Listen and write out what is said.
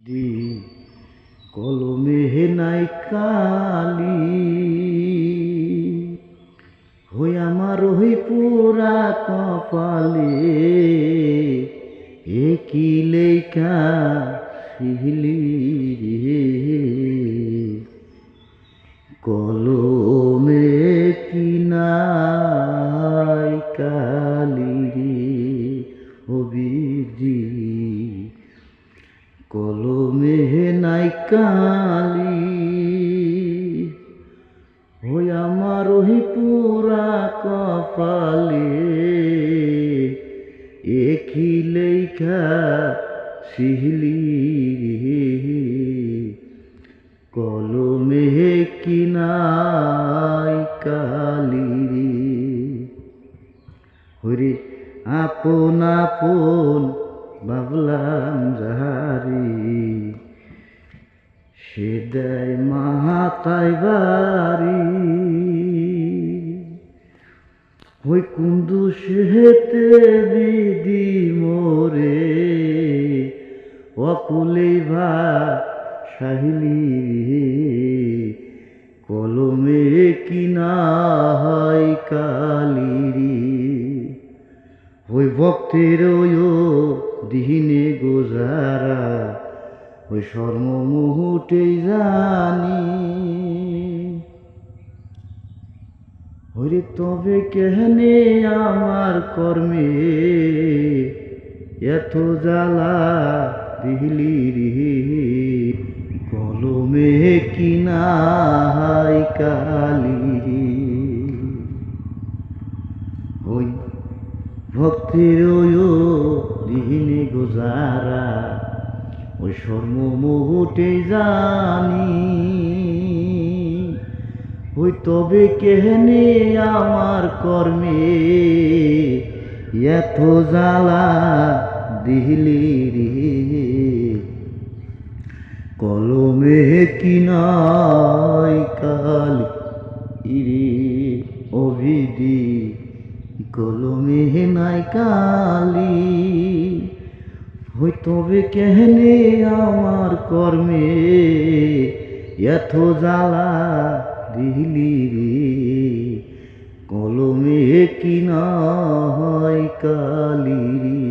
দি কলমে নাই কালি হই আমার হই পুরা কপালে কি লেখা শিহলি রে কলমে কি নাই কালি রে হবিজি কলমে নাই কালি ওই আমার ওই পুরা কপালে একই লেখা শিহলি কলমে কি নাই কালি হরে আপন আপন ভাবলাম যাহারি সে দেয় মাথায় বাড়ি ওই কুন্দুষ হেতে বিধি মোরে অকুলে ভা সাহিলি কলমে কিনা হয় কালিরি ওই ভক্তের দিনে গোজারা ওই শর্ম মুহূর্তে জানি ওরে তবে কেহনে আমার কর্মে এত জ্বালা দিলি রে কলমে কিনা হাই কালি রে ওই ভক্তির দিনে গোজারা ওই শর্ম মুহূর্তে জানি ওই তবে কেহনে আমার কর্মে এত জ্বালা দিলি রে কলমে কিনাই কালি রে অভিদি কলমে নাই কালি ওই তবে কেহনে আমার কর্মে এত জ্বালা দিলি রে কলমে কিনা হয় কালি রে।